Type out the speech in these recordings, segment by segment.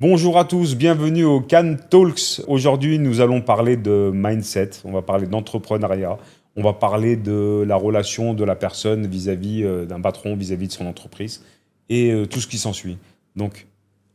Bonjour à tous, bienvenue au Cannes Talks. Aujourd'hui, nous allons parler de mindset, on va parler d'entrepreneuriat, on va parler de la relation de la personne vis-à-vis d'un patron, vis-à-vis de son entreprise et tout ce qui s'ensuit. Donc,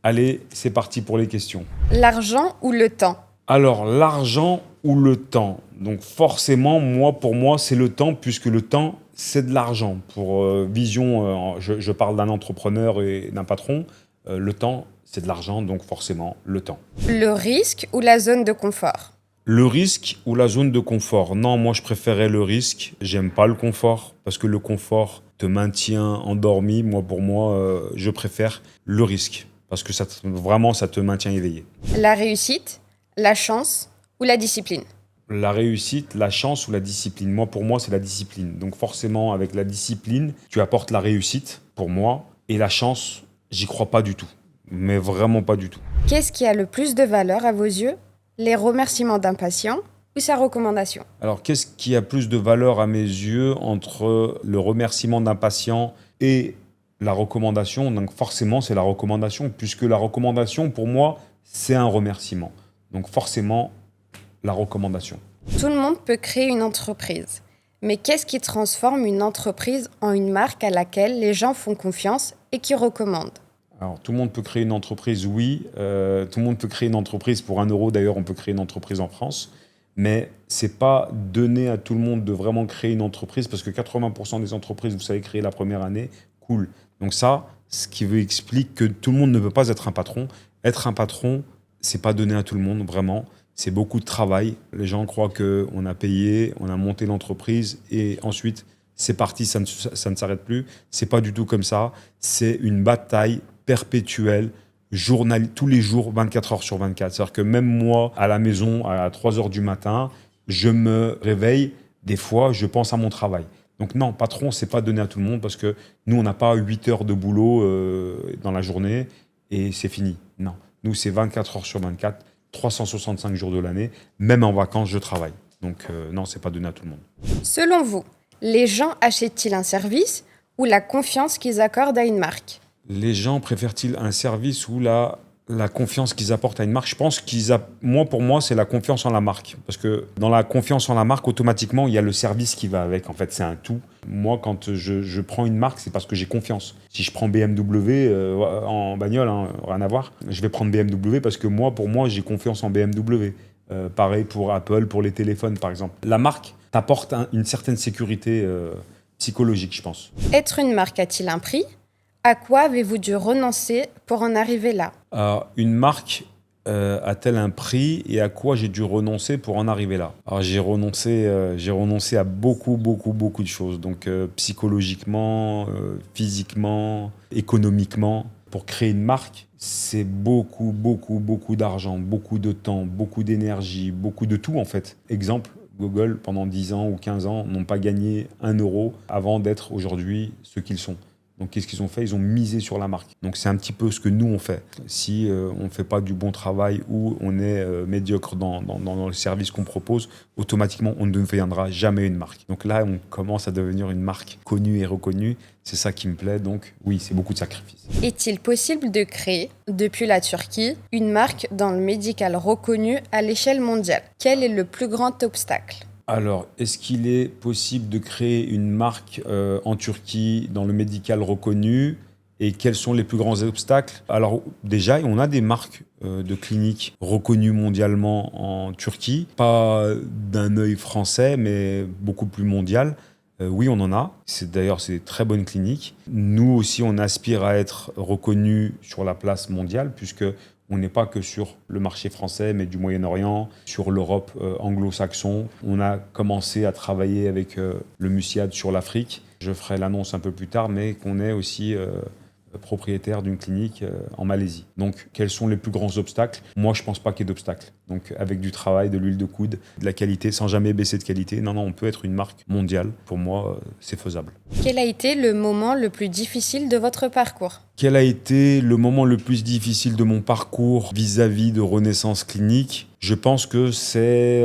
allez, c'est parti pour les questions. L'argent ou le temps? Alors, l'argent ou le temps? Donc, forcément, pour moi, c'est le temps, puisque le temps, c'est de l'argent. Pour vision, je parle d'un entrepreneur et d'un patron, le temps, c'est de l'argent, donc forcément, le temps. Le risque ou la zone de confort? Le risque ou la zone de confort? Non, moi, je préférais le risque. J'aime pas le confort, parce que le confort te maintient endormi. Pour moi, je préfère le risque, parce que vraiment, ça te maintient éveillé. La réussite, la chance ou la discipline? La réussite, la chance ou la discipline? Pour moi, c'est la discipline. Donc forcément, avec la discipline, tu apportes la réussite, pour moi. Et la chance, j'y crois pas du tout. Mais vraiment pas du tout. Qu'est-ce qui a le plus de valeur à vos yeux? Les remerciements d'un patient ou sa recommandation? Alors, qu'est-ce qui a plus de valeur à mes yeux entre le remerciement d'un patient et la recommandation? Donc forcément, c'est la recommandation, puisque la recommandation, pour moi, c'est un remerciement. Donc forcément, la recommandation. Tout le monde peut créer une entreprise. Mais qu'est-ce qui transforme une entreprise en une marque à laquelle les gens font confiance et qui recommandent? Alors, tout le monde peut créer une entreprise, oui. Tout le monde peut créer une entreprise pour 1 euro. D'ailleurs, on peut créer une entreprise en France. Mais c'est pas donné à tout le monde de vraiment créer une entreprise, parce que 80% des entreprises, vous savez, créer la première année, cool. Donc ça, ce qui veut expliquer que tout le monde ne peut pas être un patron. Être un patron, c'est pas donné à tout le monde, vraiment. C'est beaucoup de travail. Les gens croient qu'on a payé, on a monté l'entreprise et ensuite, c'est parti, ça ne s'arrête plus. C'est pas du tout comme ça. C'est une bataille perpétuelle, tous les jours, 24 heures sur 24. C'est-à-dire que même moi, à la maison, à 3 heures du matin, je me réveille, des fois, je pense à mon travail. Donc non, patron, c'est pas donné à tout le monde, parce que nous, on n'a pas 8 heures de boulot dans la journée et c'est fini. Non, nous, c'est 24 heures sur 24, 365 jours de l'année, même en vacances, je travaille. Donc non, c'est pas donné à tout le monde. Selon vous, les gens achètent-ils un service ou la confiance qu'ils accordent à une marque? Les gens préfèrent-ils un service ou la confiance qu'ils apportent à une marque? Je pense pour moi, c'est la confiance en la marque. Parce que dans la confiance en la marque, automatiquement, il y a le service qui va avec. En fait, c'est un tout. Moi, quand je prends une marque, c'est parce que j'ai confiance. Si je prends BMW en bagnole, rien à voir, je vais prendre BMW parce que pour moi, j'ai confiance en BMW. Pareil pour Apple, pour les téléphones, par exemple. La marque t'apporte une certaine sécurité psychologique, je pense. Être une marque a-t-il un prix? À quoi avez-vous dû renoncer pour en arriver là? Alors, une marque a-t-elle un prix et à quoi j'ai dû renoncer pour en arriver là? Alors, j'ai renoncé à beaucoup, beaucoup, beaucoup de choses. Donc, psychologiquement, physiquement, économiquement. Pour créer une marque, c'est beaucoup, beaucoup, beaucoup d'argent, beaucoup de temps, beaucoup d'énergie, beaucoup de tout en fait. Exemple, Google, pendant 10 ans ou 15 ans, n'ont pas gagné 1 euro avant d'être aujourd'hui ce qu'ils sont. Donc, qu'est-ce qu'ils ont fait? Ils ont misé sur la marque. Donc, c'est un petit peu ce que nous, on fait. Si on ne fait pas du bon travail ou on est médiocre dans le service qu'on propose, automatiquement, on ne deviendra jamais une marque. Donc là, on commence à devenir une marque connue et reconnue. C'est ça qui me plaît. Donc, oui, c'est beaucoup de sacrifices. Est-il possible de créer, depuis la Turquie, une marque dans le médical reconnu à l'échelle mondiale? Quel est le plus grand obstacle? Alors, est-ce qu'il est possible de créer une marque en Turquie dans le médical reconnu? Et quels sont les plus grands obstacles? Alors déjà, on a des marques de cliniques reconnues mondialement en Turquie. Pas d'un œil français, mais beaucoup plus mondial. Oui, on en a. C'est des très bonnes cliniques. Nous aussi, on aspire à être reconnus sur la place mondiale, puisque on n'est pas que sur le marché français, mais du Moyen-Orient, sur l'Europe anglo-saxon. On a commencé à travailler avec le Musiad sur l'Afrique. Je ferai l'annonce un peu plus tard, mais qu'on est aussi propriétaire d'une clinique en Malaisie. Donc, quels sont les plus grands obstacles? Moi, je ne pense pas qu'il y ait d'obstacles. Donc, avec du travail, de l'huile de coude, de la qualité, sans jamais baisser de qualité. Non, on peut être une marque mondiale. Pour moi, c'est faisable. Quel a été le moment le plus difficile de votre parcours? Quel a été le moment le plus difficile de mon parcours vis-à-vis de Renaissance Clinique? Je pense que c'est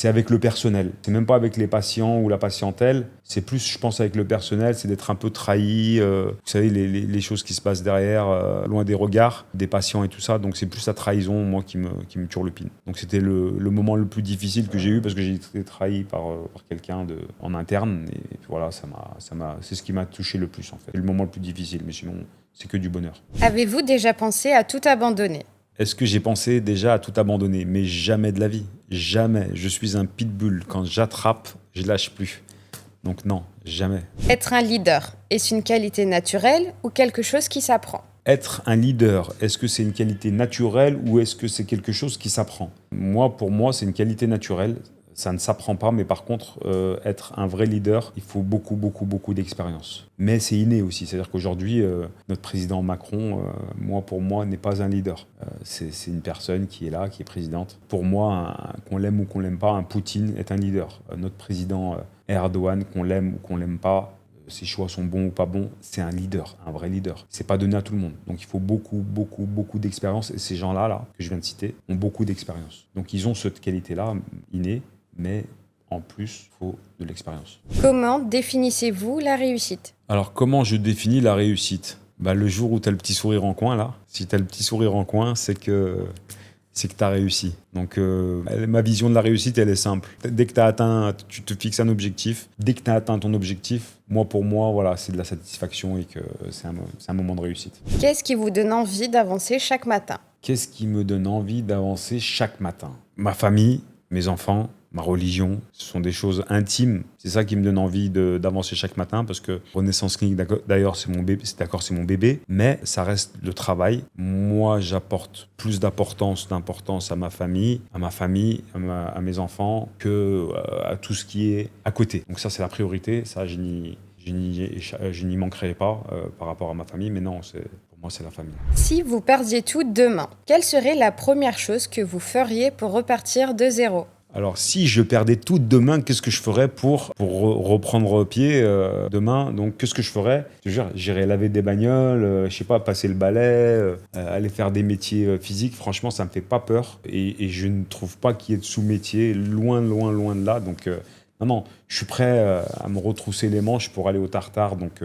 avec le personnel. C'est même pas avec les patients ou la patientèle. C'est plus, je pense, avec le personnel, c'est d'être un peu trahi. Vous savez, les choses qui se passent derrière, loin des regards des patients et tout ça. Donc c'est plus la trahison, moi, qui me turlupine. Donc c'était le moment le plus difficile que j'ai eu parce que j'ai été trahi par quelqu'un en interne. Et voilà, c'est ce qui m'a touché le plus, en fait. C'est le moment le plus difficile, mais sinon, c'est que du bonheur. Avez-vous déjà pensé à tout abandonner? Est-ce que j'ai pensé déjà à tout abandonner? Mais jamais de la vie. Jamais. Je suis un pitbull. Quand j'attrape, je lâche plus. Donc non, jamais. Être un leader, est-ce une qualité naturelle ou quelque chose qui s'apprend? Être un leader, est-ce que c'est une qualité naturelle ou est-ce que c'est quelque chose qui s'apprend? Pour moi, c'est une qualité naturelle. Ça ne s'apprend pas, mais par contre, être un vrai leader, il faut beaucoup, beaucoup, beaucoup d'expérience. Mais c'est inné aussi. C'est-à-dire qu'aujourd'hui, notre président Macron, pour moi, n'est pas un leader. C'est une personne qui est là, qui est présidente. Pour moi, qu'on l'aime ou qu'on l'aime pas, un Poutine est un leader. Notre président Erdogan, qu'on l'aime ou qu'on l'aime pas, ses choix sont bons ou pas bons, c'est un leader, un vrai leader. C'est pas donné à tout le monde. Donc il faut beaucoup, beaucoup, beaucoup d'expérience. Et ces gens-là, que je viens de citer, ont beaucoup d'expérience. Donc ils ont cette qualité-là, innée, mais en plus, il faut de l'expérience. Comment définissez-vous la réussite? Alors, comment je définis la réussite? Le jour où tu as le petit sourire en coin, là, si tu as le petit sourire en coin, c'est que tu as réussi. Donc, ma vision de la réussite, elle est simple. Dès que tu te fixes un objectif, dès que tu as atteint ton objectif, pour moi, voilà, c'est de la satisfaction et que c'est un moment de réussite. Qu'est-ce qui vous donne envie d'avancer chaque matin? Qu'est-ce qui me donne envie d'avancer chaque matin? Ma famille, mes enfants, ma religion, ce sont des choses intimes. C'est ça qui me donne envie d'avancer chaque matin parce que Renaissance Clinique, d'ailleurs, c'est mon bébé, mais ça reste le travail. Moi, j'apporte plus d'importance à ma famille, à mes enfants que à tout ce qui est à côté. Donc ça, c'est la priorité. Ça, je n'y manquerai pas par rapport à ma famille, mais non, pour moi, c'est la famille. Si vous perdiez tout demain, quelle serait la première chose que vous feriez pour repartir de zéro? Alors, si je perdais tout demain, qu'est-ce que je ferais pour reprendre pied demain? Donc, qu'est-ce que je ferais? Je te jure, j'irais laver des bagnoles, je sais pas, passer le balai, aller faire des métiers physiques. Franchement, ça me fait pas peur. Et je ne trouve pas qu'il y ait de sous-métier, loin, loin, loin de là. Donc, non, je suis prêt à me retrousser les manches pour aller au tartare. Donc,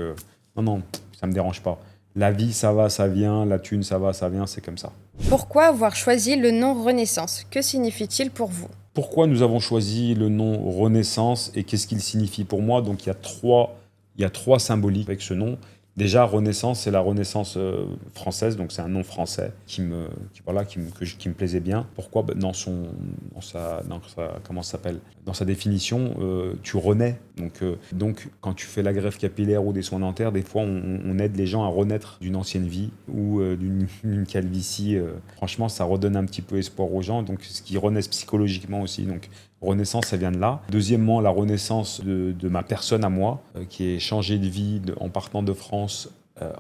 non, ça me dérange pas. La vie, ça va, ça vient. La thune, ça va, ça vient. C'est comme ça. Pourquoi avoir choisi le nom Renaissance? Que signifie-t-il pour vous? Pourquoi nous avons choisi le nom Renaissance et qu'est-ce qu'il signifie pour moi? Donc il y a trois symboliques avec ce nom. Déjà, Renaissance, c'est la Renaissance française, donc c'est un nom français qui me plaisait bien. Pourquoi? Dans sa définition, tu renais. Donc, quand tu fais la greffe capillaire ou des soins dentaires, des fois, on aide les gens à renaître d'une ancienne vie ou d'une calvitie. Franchement, ça redonne un petit peu espoir aux gens, donc ce qui renaissent psychologiquement aussi. Donc, Renaissance, ça vient de là. Deuxièmement, la renaissance de ma personne à moi, qui est changée de vie en partant de France,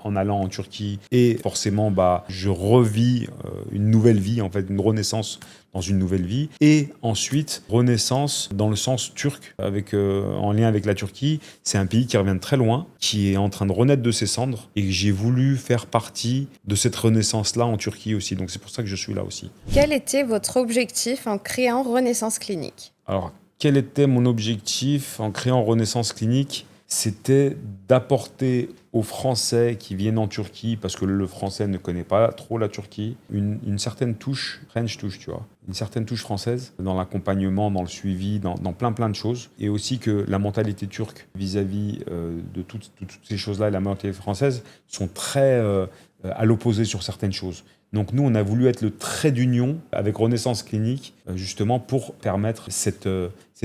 en allant en Turquie. Et forcément, je revis une nouvelle vie, en fait, une renaissance dans une nouvelle vie. Et ensuite, renaissance dans le sens turc, en lien avec la Turquie. C'est un pays qui revient de très loin, qui est en train de renaître de ses cendres. Et j'ai voulu faire partie de cette renaissance-là en Turquie aussi. Donc c'est pour ça que je suis là aussi. Quel était votre objectif en créant Renaissance Clinique? Alors, quel était mon objectif en créant Renaissance Clinique? C'était d'apporter aux Français qui viennent en Turquie, parce que le Français ne connaît pas trop la Turquie, une certaine touche, French touche, tu vois, une certaine touche française dans l'accompagnement, dans le suivi, dans plein de choses. Et aussi que la mentalité turque vis-à-vis de toutes ces choses-là et la mentalité française sont très à l'opposé sur certaines choses. Donc nous, on a voulu être le trait d'union avec Renaissance Clinique, justement pour permettre cette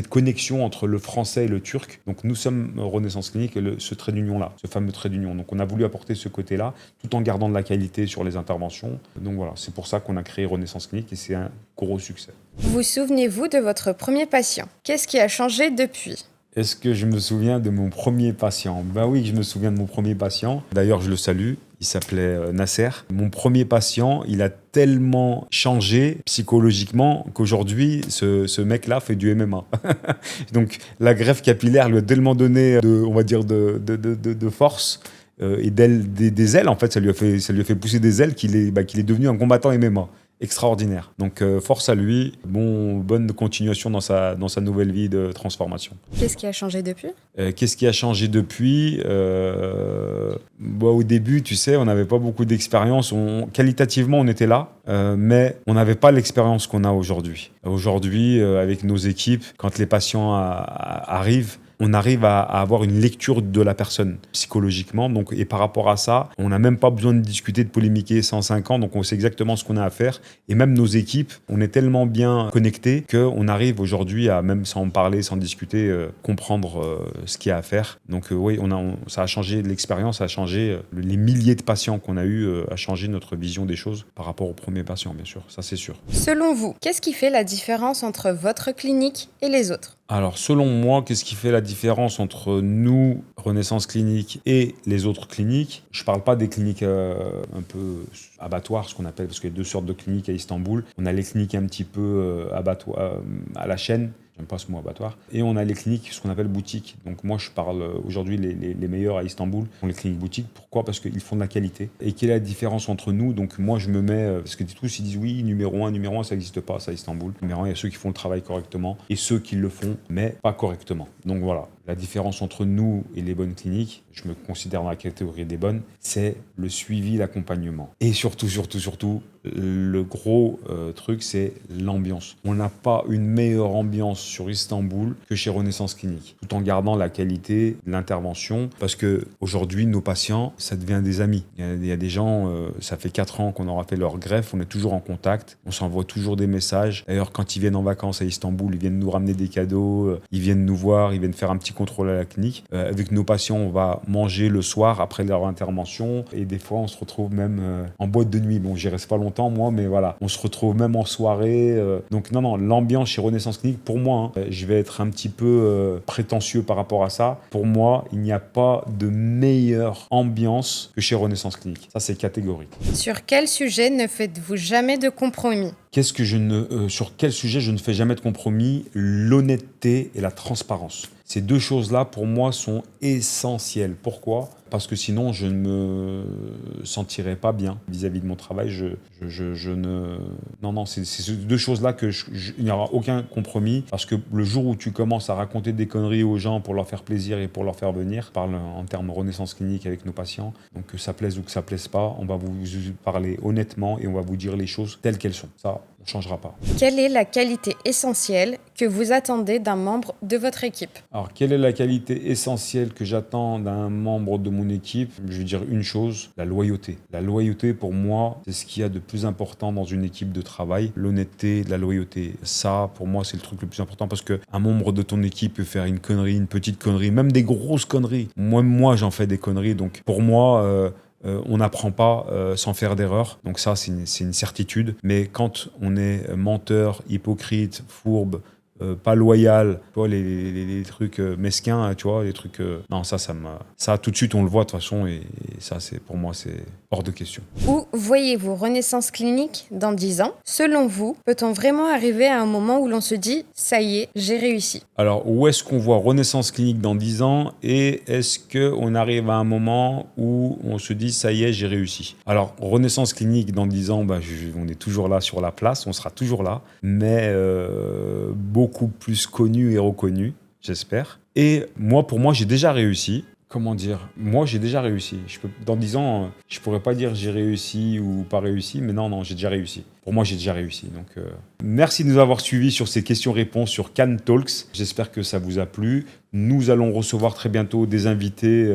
connexion entre le français et le turc. Donc nous sommes Renaissance Clinique et ce trait d'union-là, ce fameux trait d'union. Donc on a voulu apporter ce côté-là, tout en gardant de la qualité sur les interventions. Donc voilà, c'est pour ça qu'on a créé Renaissance Clinique et c'est un gros succès. Vous souvenez-vous de votre premier patient? Qu'est-ce qui a changé depuis? Est-ce que je me souviens de mon premier patient? Oui, je me souviens de mon premier patient. D'ailleurs, je le salue. Il s'appelait Nasser. Mon premier patient, il a tellement changé psychologiquement qu'aujourd'hui, ce mec-là fait du MMA. Donc, la greffe capillaire lui a tellement donné, de force et des ailes. En fait, ça lui a fait pousser des ailes qu'il est devenu un combattant MMA. extraordinaire. Donc force à lui, bonne continuation dans sa nouvelle vie de transformation. Qu'est-ce qui a changé depuis ? Qu'est-ce qui a changé depuis ? Au début, tu sais, on n'avait pas beaucoup d'expérience. Qualitativement, on était là, mais on n'avait pas l'expérience qu'on a aujourd'hui. Aujourd'hui, avec nos équipes, quand les patients arrivent, on arrive à avoir une lecture de la personne psychologiquement. Donc, et par rapport à ça, on n'a même pas besoin de discuter, de polémiquer 105 ans. Donc, on sait exactement ce qu'on a à faire. Et même nos équipes, on est tellement bien connectés qu'on arrive aujourd'hui à, même sans en parler, sans discuter, comprendre ce qu'il y a à faire. Donc, oui, ça a changé l'expérience, ça a changé les milliers de patients qu'on a eu, a changé notre vision des choses par rapport aux premiers patients, bien sûr. Ça, c'est sûr. Selon vous, qu'est-ce qui fait la différence entre votre clinique et les autres ? Alors, selon moi, qu'est-ce qui fait la différence entre nous, Renaissance Clinique, et les autres cliniques ? Je ne parle pas des cliniques un peu abattoirs, ce qu'on appelle, parce qu'il y a 2 sortes de cliniques à Istanbul. On a les cliniques un petit peu abattoirs à la chaîne. J'aime pas ce mot abattoir. Et on a les cliniques, ce qu'on appelle boutiques. Donc moi, je parle aujourd'hui, les meilleurs à Istanbul sont les cliniques boutiques. Pourquoi ? Parce qu'ils font de la qualité. Et quelle est la différence entre nous ? Donc moi, je me mets... parce que tous, ils disent oui, numéro 1, ça n'existe pas, ça, à Istanbul. Numéro 1, il y a ceux qui font le travail correctement et ceux qui le font, mais pas correctement. Donc voilà. La différence entre nous et les bonnes cliniques, je me considère dans la catégorie des bonnes, c'est le suivi, l'accompagnement. Et surtout, le gros truc, c'est l'ambiance. On n'a pas une meilleure ambiance sur Istanbul que chez Renaissance Clinique, tout en gardant la qualité de l'intervention, parce qu'aujourd'hui, nos patients, ça devient des amis. Il y a des gens, ça fait 4 ans qu'on aura fait leur greffe, on est toujours en contact, on s'envoie toujours des messages. D'ailleurs, quand ils viennent en vacances à Istanbul, ils viennent nous ramener des cadeaux, ils viennent nous voir, ils viennent faire un petit contrôle à la clinique. Avec nos patients, on va manger le soir après leur intervention, et des fois, on se retrouve même en boîte de nuit. Bon, j'y reste pas longtemps, moi, mais voilà, on se retrouve même en soirée. Donc non, l'ambiance chez Renaissance Clinique, pour moi, je vais être un petit peu prétentieux par rapport à ça. Pour moi, il n'y a pas de meilleure ambiance que chez Renaissance Clinique. Ça, c'est catégorique. Sur quel sujet ne faites-vous jamais de compromis ? Sur quel sujet je ne fais jamais de compromis ? L'honnêteté et la transparence. Ces 2 choses-là, pour moi, sont essentielles. Pourquoi ? Parce que sinon, je ne me sentirais pas bien vis-à-vis de mon travail. Non, c'est ces 2 choses-là il n'y aura aucun compromis. Parce que le jour où tu commences à raconter des conneries aux gens pour leur faire plaisir et pour leur faire venir, je parle en termes Renaissance Clinique avec nos patients, donc que ça plaise ou que ça plaise pas, on va vous parler honnêtement et on va vous dire les choses telles qu'elles sont. Ça, on ne changera pas. Quelle est la qualité essentielle que vous attendez d'un membre de votre équipe ? Alors, quelle est la qualité essentielle que j'attends d'un membre de mon équipe ? Je vais dire une chose, la loyauté. La loyauté, pour moi, c'est ce qu'il y a de plus important dans une équipe de travail. L'honnêteté, la loyauté. Ça, pour moi, c'est le truc le plus important parce qu'un membre de ton équipe peut faire une connerie, une petite connerie, même des grosses conneries. Moi, j'en fais des conneries. Donc, pour moi... on n'apprend pas sans faire d'erreur, donc ça c'est une certitude. Mais quand on est menteur, hypocrite, fourbe, pas loyal, tu vois, les trucs mesquins, tu vois, les trucs... non, ça tout de suite on le voit de toute façon et ça pour moi c'est hors de question. Où voyez-vous Renaissance Clinique dans 10 ans ? Selon vous, peut-on vraiment arriver à un moment où l'on se dit « ça y est, j'ai réussi » ? Alors, où est-ce qu'on voit Renaissance Clinique dans 10 ans et est-ce qu'on arrive à un moment où on se dit « ça y est, j'ai réussi » ? Alors, Renaissance Clinique dans 10 ans, on est toujours là sur la place, on sera toujours là, mais beaucoup plus connu et reconnu, j'espère. Et pour moi, j'ai déjà réussi. Comment dire ? Moi, j'ai déjà réussi. Dans 10 ans, je pourrais pas dire j'ai réussi ou pas réussi, mais non, j'ai déjà réussi. Pour moi, j'ai déjà réussi. Donc, merci de nous avoir suivis sur ces questions-réponses sur Can Talks. J'espère que ça vous a plu. Nous allons recevoir très bientôt des invités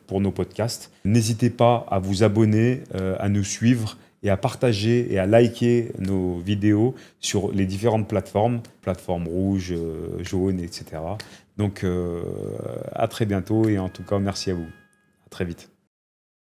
pour nos podcasts. N'hésitez pas à vous abonner, à nous suivre et à partager et à liker nos vidéos sur les différentes plateformes rouges, jaunes, etc. Donc, à très bientôt et en tout cas, merci à vous. À très vite.